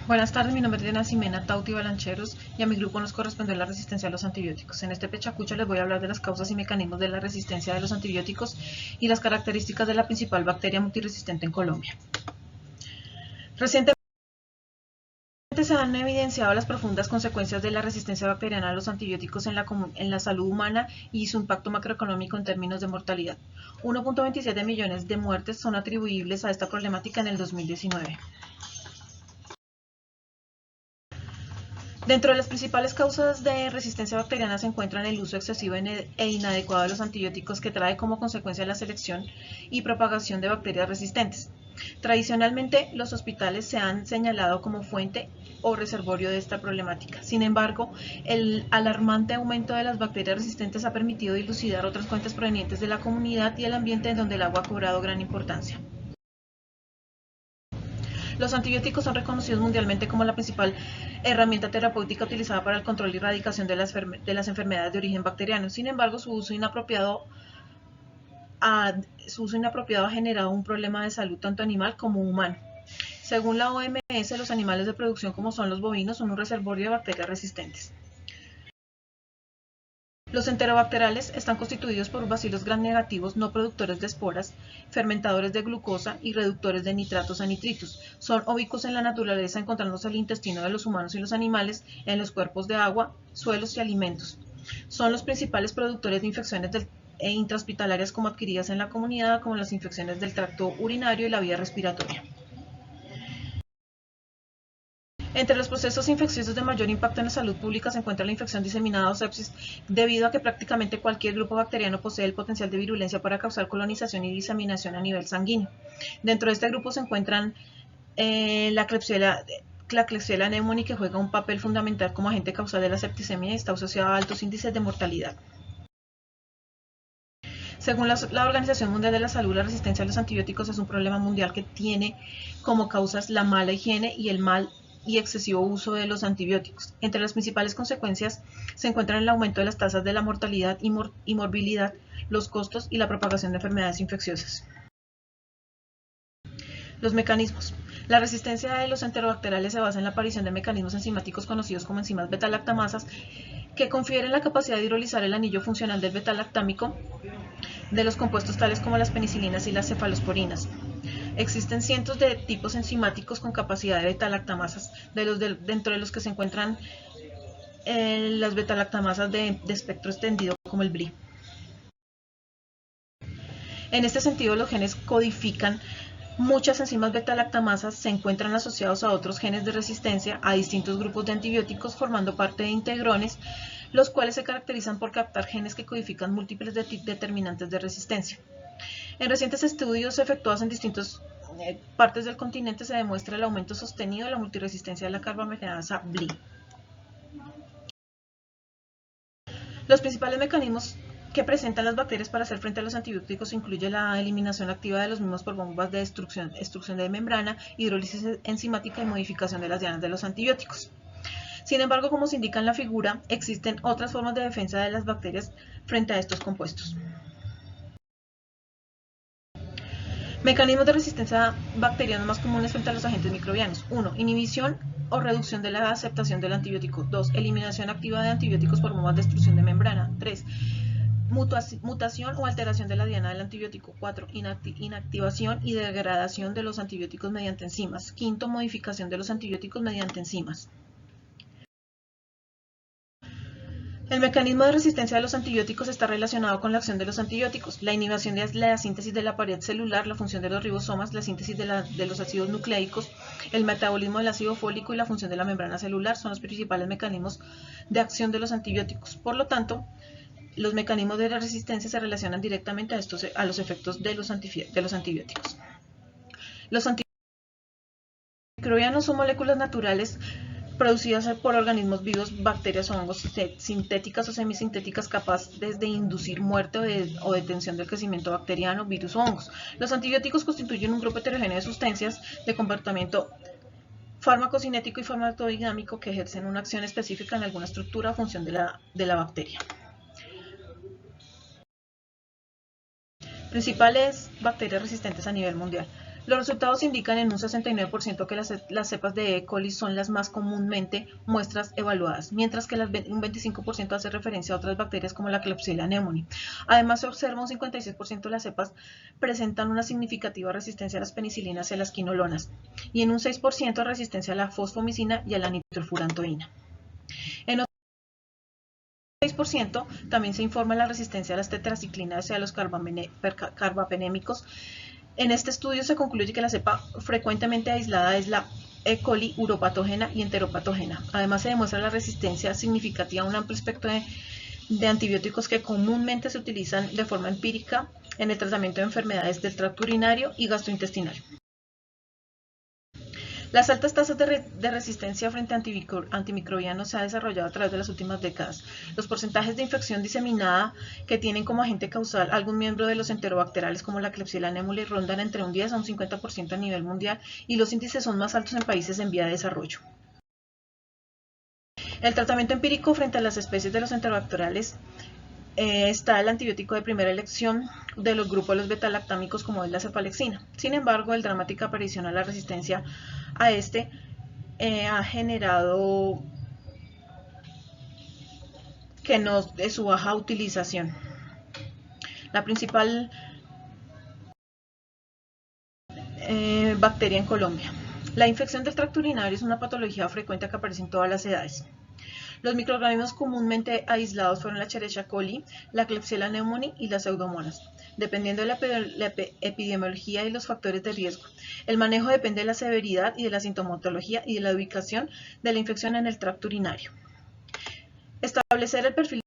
Buenas tardes, mi nombre es Diana Ximena Tauti Balancheros y a mi grupo nos corresponde la resistencia a los antibióticos. En este pechacucho les voy a hablar de las causas y mecanismos de la resistencia de los antibióticos y las características de la principal bacteria multiresistente en Colombia. Recientemente se han evidenciado las profundas consecuencias de la resistencia bacteriana a los antibióticos en la salud humana y su impacto macroeconómico en términos de mortalidad. 1.27 millones de muertes son atribuibles a esta problemática en el 2019. Dentro de las principales causas de resistencia bacteriana se encuentran el uso excesivo e inadecuado de los antibióticos, que trae como consecuencia la selección y propagación de bacterias resistentes. Tradicionalmente, los hospitales se han señalado como fuente o reservorio de esta problemática. Sin embargo, el alarmante aumento de las bacterias resistentes ha permitido dilucidar otras fuentes provenientes de la comunidad y el ambiente en donde el agua ha cobrado gran importancia. Los antibióticos son reconocidos mundialmente como la principal herramienta terapéutica utilizada para el control y erradicación de las enfermedades de origen bacteriano. Sin embargo, su uso inapropiado ha generado un problema de salud tanto animal como humano. Según la OMS, los animales de producción, como son los bovinos, son un reservorio de bacterias resistentes. Los enterobacteriales están constituidos por bacilos gram negativos no productores de esporas, fermentadores de glucosa y reductores de nitratos a nitritos. Son ubicuos en la naturaleza, encontrándose en el intestino de los humanos y los animales, en los cuerpos de agua, suelos y alimentos. Son los principales productores de infecciones intrahospitalarias como adquiridas en la comunidad, como las infecciones del tracto urinario y la vía respiratoria. Entre los procesos infecciosos de mayor impacto en la salud pública se encuentra la infección diseminada o sepsis, debido a que prácticamente cualquier grupo bacteriano posee el potencial de virulencia para causar colonización y diseminación a nivel sanguíneo. Dentro de este grupo se encuentran la Klebsiella pneumoniae, que juega un papel fundamental como agente causal de la septicemia y está asociada a altos índices de mortalidad. Según la Organización Mundial de la Salud, la resistencia a los antibióticos es un problema mundial que tiene como causas la mala higiene y el mal y excesivo uso de los antibióticos. Entre las principales consecuencias se encuentran el aumento de las tasas de la mortalidad y morbilidad, los costos y la propagación de enfermedades infecciosas. Los mecanismos. La resistencia de los enterobacteriales se basa en la aparición de mecanismos enzimáticos conocidos como enzimas beta-lactamasas, que confieren la capacidad de hidrolizar el anillo funcional del beta-lactámico de los compuestos tales como las penicilinas y las cefalosporinas. Existen cientos de tipos enzimáticos con capacidad de beta-lactamasas, dentro de los que se encuentran las beta-lactamasas de espectro extendido, como el BRI. En este sentido, los genes codifican muchas enzimas beta-lactamasas, se encuentran asociados a otros genes de resistencia a distintos grupos de antibióticos, formando parte de integrones, los cuales se caracterizan por captar genes que codifican múltiples determinantes de resistencia. En recientes estudios efectuados en distintas partes del continente se demuestra el aumento sostenido de la multiresistencia de la carbamidasa BLI. Los principales mecanismos que presentan las bacterias para hacer frente a los antibióticos incluye la eliminación activa de los mismos por bombas de destrucción de membrana, hidrólisis enzimática y modificación de las dianas de los antibióticos. Sin embargo, como se indica en la figura, existen otras formas de defensa de las bacterias frente a estos compuestos. Mecanismos de resistencia bacteriana más comunes frente a los agentes microbianos. 1. Inhibición o reducción de la aceptación del antibiótico. 2. Eliminación activa de antibióticos por bombas de destrucción de membrana. 3. Mutación o alteración de la diana del antibiótico. 4. Inactivación y degradación de los antibióticos mediante enzimas. 5. Modificación de los antibióticos mediante enzimas. El mecanismo de resistencia de los antibióticos está relacionado con la acción de los antibióticos, la inhibición de la síntesis de la pared celular, la función de los ribosomas, la síntesis de los ácidos nucleicos, el metabolismo del ácido fólico y la función de la membrana celular son los principales mecanismos de acción de los antibióticos. Por lo tanto, los mecanismos de la resistencia se relacionan directamente a los efectos de los antibióticos. Los antimicrobianos son moléculas naturales producidas por organismos vivos, bacterias o hongos sintéticas o semisintéticas capaces de inducir muerte o detención del crecimiento bacteriano, virus o hongos. Los antibióticos constituyen un grupo heterogéneo de sustancias de comportamiento farmacocinético y farmacodinámico que ejercen una acción específica en alguna estructura o función de la bacteria. Principales bacterias resistentes a nivel mundial. Los resultados indican en un 69% que las cepas de E. coli son las más comúnmente muestras evaluadas, mientras que un 25% hace referencia a otras bacterias como la Klebsiella pneumoniae. Además, se observa un 56% de las cepas presentan una significativa resistencia a las penicilinas y a las quinolonas, y en un 6% resistencia a la fosfomicina y a la nitrofurantoína. En 6% también se informa la resistencia a las tetraciclinas y a los carbapenémicos. En este estudio se concluye que la cepa frecuentemente aislada es la E. coli uropatógena y enteropatógena. Además, se demuestra la resistencia significativa a un amplio espectro de antibióticos que comúnmente se utilizan de forma empírica en el tratamiento de enfermedades del tracto urinario y gastrointestinal. Las altas tasas de resistencia frente a antimicrobianos se han desarrollado a través de las últimas décadas. Los porcentajes de infección diseminada que tienen como agente causal algún miembro de los enterobacteriales como la Klebsiella pneumoniae rondan entre un 10 a un 50% a nivel mundial y los índices son más altos en países en vía de desarrollo. El tratamiento empírico frente a las especies de los enterobacteriales está el antibiótico de primera elección de los grupos de los betalactámicos como es la cefalexina. Sin embargo, el dramática aparición a la resistencia a este ha generado que no de su baja utilización. La principal bacteria en Colombia. La infección del tracto urinario es una patología frecuente que aparece en todas las edades. Los microorganismos comúnmente aislados fueron la Escherichia coli, la Klebsiella pneumoniae y las Pseudomonas, dependiendo de la epidemiología y los factores de riesgo. El manejo depende de la severidad y de la sintomatología y de la ubicación de la infección en el tracto urinario. Establecer el perfil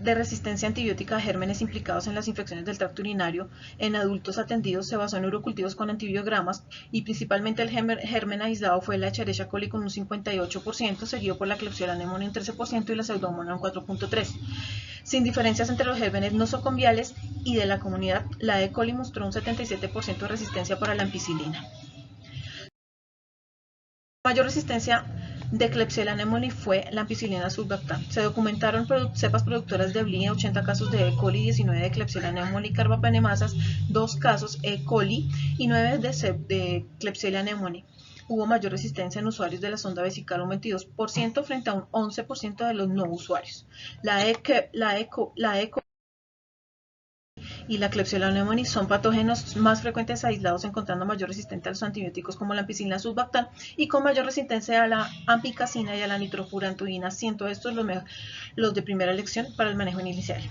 de resistencia antibiótica a gérmenes implicados en las infecciones del tracto urinario en adultos atendidos se basó en urocultivos con antibiogramas y principalmente el germen aislado fue la Escherichia coli con un 58%, seguido por la Klebsiella pneumoniae un 13% y la Pseudomonas un 4.3%. Sin diferencias entre los gérmenes nosocomiales y de la comunidad, la E. coli mostró un 77% de resistencia para la ampicilina. La mayor resistencia de Klebsiella pneumoniae fue la ampicilina sulbactam. Se documentaron cepas productoras de BLI, 80 casos de E. coli, 19 de Klebsiella pneumoniae y carbapenemasas, 2 casos E. coli y 9 de Klebsiella pneumoniae. Hubo mayor resistencia en usuarios de la sonda vesical, un 22% frente a un 11% de los no usuarios. La E. coli y la Klebsiella pneumoniae son patógenos más frecuentes aislados, encontrando mayor resistencia a los antibióticos como la ampicilina sulbactam y con mayor resistencia a la ampicacina y a la nitrofurantoína, siendo estos los de primera elección para el manejo inicial.